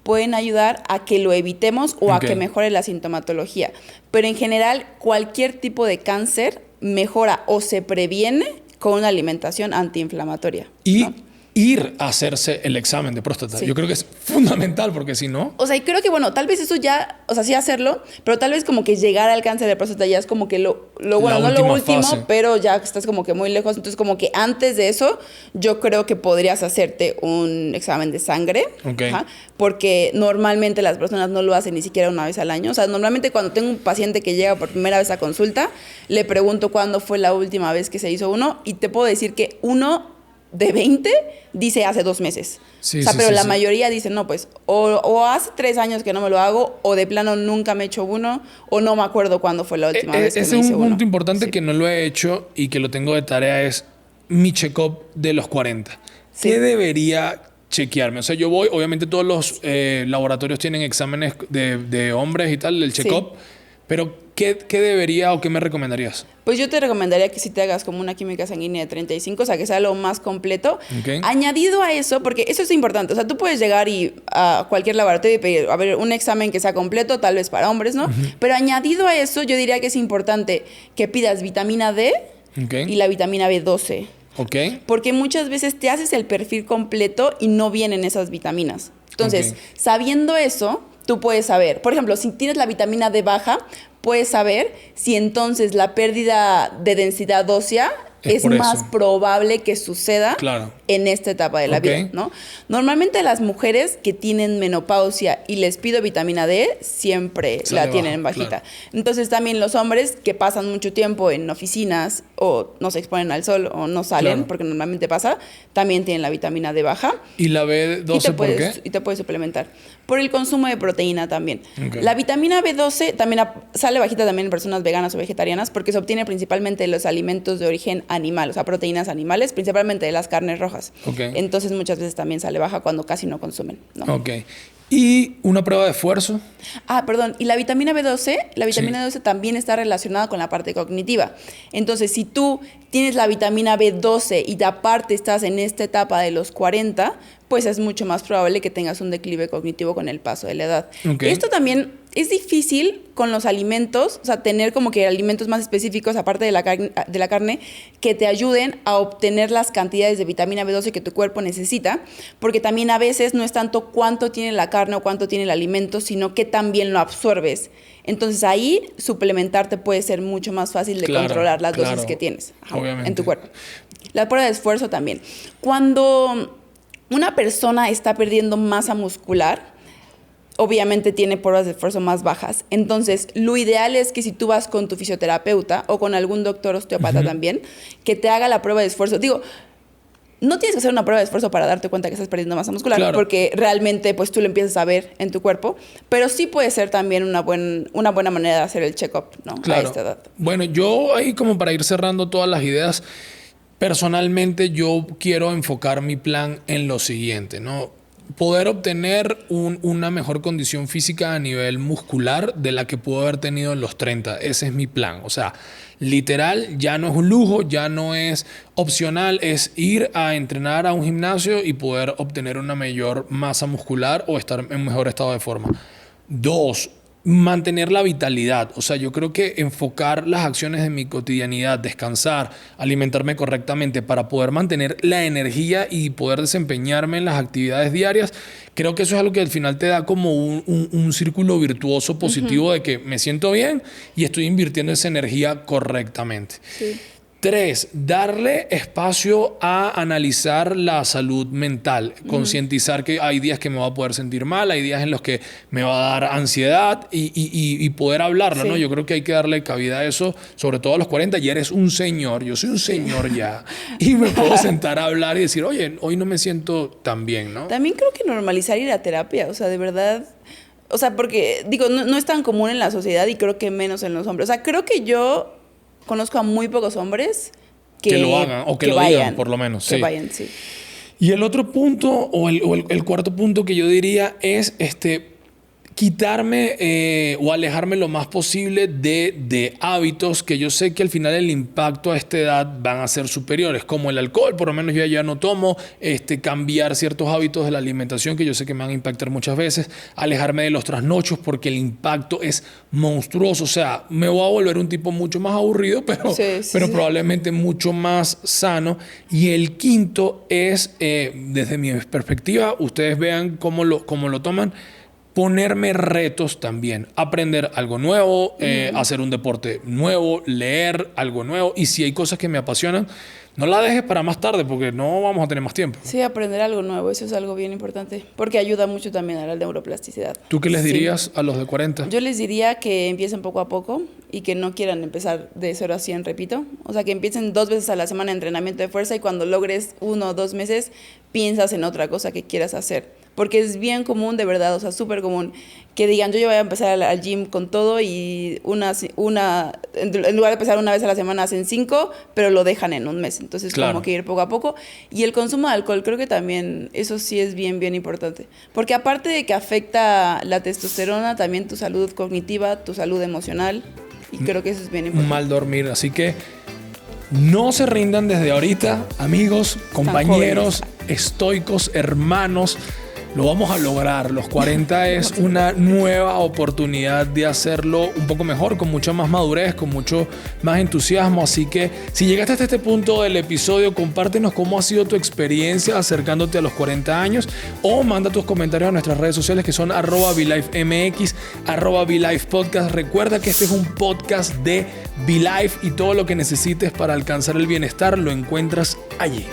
pueden ayudar a que lo evitemos o a que mejore la sintomatología. Pero en general, cualquier tipo de cáncer mejora o se previene con una alimentación antiinflamatoria. Y ¿no? ir a hacerse el examen de próstata. Yo creo que es fundamental porque si no... O sea, y creo que, bueno, tal vez eso ya, o sea, sí hacerlo, pero tal vez como que llegar al cáncer de próstata ya es como que lo bueno, no lo último, fase. Pero ya estás como que muy lejos. Entonces, como que antes de eso, yo creo que podrías hacerte un examen de sangre. Porque normalmente las personas no lo hacen ni siquiera una vez al año. O sea, normalmente cuando tengo un paciente que llega por primera vez a consulta, le pregunto cuándo fue la última vez que se hizo uno y te puedo decir que uno de 20 dice hace 2 meses. Pero la mayoría dice, no, pues, o hace 3 años que no me lo hago, o de plano nunca me he hecho uno, o no me acuerdo cuándo fue la última vez que me hice uno. Ese es un punto importante que no lo he hecho y que lo tengo de tarea, es mi check-up de los 40. ¿Qué debería chequearme? O sea, yo voy, obviamente todos los laboratorios tienen exámenes de hombres y tal, el check-up, pero ¿qué debería o qué me recomendarías? Pues yo te recomendaría que sí te hagas como una química sanguínea de 35, o sea, que sea lo más completo. Añadido a eso, porque eso es importante, o sea, tú puedes llegar a cualquier laboratorio y pedir, a ver, un examen que sea completo, tal vez para hombres, ¿no? Pero añadido a eso, yo diría que es importante que pidas vitamina D y la vitamina B12. Porque muchas veces te haces el perfil completo y no vienen esas vitaminas. Entonces, sabiendo eso, tú puedes saber, por ejemplo, si tienes la vitamina D baja, puedes saber si entonces la pérdida de densidad ósea es más probable que suceda en esta etapa de la vida, ¿no? Normalmente las mujeres que tienen menopausia y les pido vitamina D, siempre la tienen bajita. Claro. Entonces también los hombres que pasan mucho tiempo en oficinas o no se exponen al sol o no salen, porque normalmente pasa, también tienen la vitamina D baja. ¿Y la B12 por qué? Y te puedes suplementar. Por el consumo de proteína también. La vitamina B12 también sale bajita también en personas veganas o vegetarianas porque se obtiene principalmente de los alimentos de origen animal, o sea, proteínas animales, principalmente de las carnes rojas. Entonces muchas veces también sale baja cuando casi no consumen, ¿no? ¿Y una prueba de esfuerzo? Perdón. Y la vitamina B12, B12 también está relacionada con la parte cognitiva. Entonces, si tú tienes la vitamina B12 y aparte estás en esta etapa de los 40, pues es mucho más probable que tengas un declive cognitivo con el paso de la edad. Esto también es difícil con los alimentos, o sea, tener como que alimentos más específicos, aparte de la carne, que te ayuden a obtener las cantidades de vitamina B12 que tu cuerpo necesita, porque también a veces no es tanto cuánto tiene la carne o cuánto tiene el alimento, sino qué tan bien lo absorbes. Entonces ahí suplementarte puede ser mucho más fácil de controlar las dosis que tienes en tu cuerpo. La prueba de esfuerzo también. Cuando una persona está perdiendo masa muscular, obviamente tiene pruebas de esfuerzo más bajas. Entonces, lo ideal es que si tú vas con tu fisioterapeuta o con algún doctor osteópata también, que te haga la prueba de esfuerzo. Digo, no tienes que hacer una prueba de esfuerzo para darte cuenta que estás perdiendo masa muscular, porque realmente pues tú lo empiezas a ver en tu cuerpo, pero sí puede ser también una buena manera de hacer el check-up, ¿no? A esta edad. Bueno, yo ahí como para ir cerrando todas las ideas, personalmente yo quiero enfocar mi plan en lo siguiente, ¿no? Poder obtener una mejor condición física a nivel muscular de la que puedo haber tenido en los 30. Ese es mi plan. O sea, literal, ya no es un lujo, ya no es opcional, es ir a entrenar a un gimnasio y poder obtener una mayor masa muscular o estar en mejor estado de forma. 2, mantener la vitalidad. O sea, yo creo que enfocar las acciones de mi cotidianidad, descansar, alimentarme correctamente para poder mantener la energía y poder desempeñarme en las actividades diarias, creo que eso es algo que al final te da como un círculo virtuoso positivo de que me siento bien y estoy invirtiendo esa energía correctamente. 3, darle espacio a analizar la salud mental, concientizar que hay días que me voy a poder sentir mal, hay días en los que me va a dar ansiedad y poder hablarlo, ¿no? Yo creo que hay que darle cabida a eso, sobre todo a los 40. Ya eres un señor, yo soy un señor ya, y me puedo sentar a hablar y decir, oye, hoy no me siento tan bien, ¿no? También creo que normalizar ir a terapia, o sea, de verdad. O sea, porque, digo, no es tan común en la sociedad y creo que menos en los hombres. O sea, creo que yo conozco a muy pocos hombres que lo hagan o que lo vayan, digan, por lo menos. Que vayan, sí. Y el otro punto, o el cuarto punto que yo diría es quitarme o alejarme lo más posible de hábitos que yo sé que al final el impacto a esta edad van a ser superiores, como el alcohol, por lo menos yo ya no tomo, cambiar ciertos hábitos de la alimentación que yo sé que me van a impactar muchas veces, alejarme de los trasnochos porque el impacto es monstruoso. O sea, me voy a volver un tipo mucho más aburrido, pero probablemente mucho más sano. Y el quinto es, desde mi perspectiva, ustedes vean cómo lo toman, ponerme retos también, aprender algo nuevo, hacer un deporte nuevo, leer algo nuevo. Y si hay cosas que me apasionan, no la dejes para más tarde porque no vamos a tener más tiempo. Sí, aprender algo nuevo, eso es algo bien importante, porque ayuda mucho también a la neuroplasticidad. ¿Tú qué les dirías a los de 40? Yo les diría que empiecen poco a poco y que no quieran empezar de 0 a 100, repito. O sea, que empiecen 2 veces a la semana de entrenamiento de fuerza y cuando logres 1 o 2 meses, piensas en otra cosa que quieras hacer. Porque es bien común, de verdad, o sea, súper común, que digan, yo ya voy a empezar al gym con todo y en lugar de empezar 1 vez a la semana, hacen 5, pero lo dejan en 1 mes. Entonces, como que ir poco a poco. Y el consumo de alcohol, creo que también, eso sí es bien, bien importante. Porque aparte de que afecta la testosterona, también tu salud cognitiva, tu salud emocional, y creo que eso es bien importante. Mal dormir, así que no se rindan desde ahorita, amigos, compañeros, estoicos, hermanos. lo vamos a lograr. Los 40 es una nueva oportunidad de hacerlo un poco mejor, con mucha más madurez, con mucho más entusiasmo. Así que si llegaste hasta este punto del episodio, compártenos cómo ha sido tu experiencia acercándote a los 40 años o manda tus comentarios a nuestras redes sociales que son @VLifeMX, @VLifePodcast. Recuerda que este es un podcast de VLife y todo lo que necesites para alcanzar el bienestar lo encuentras allí.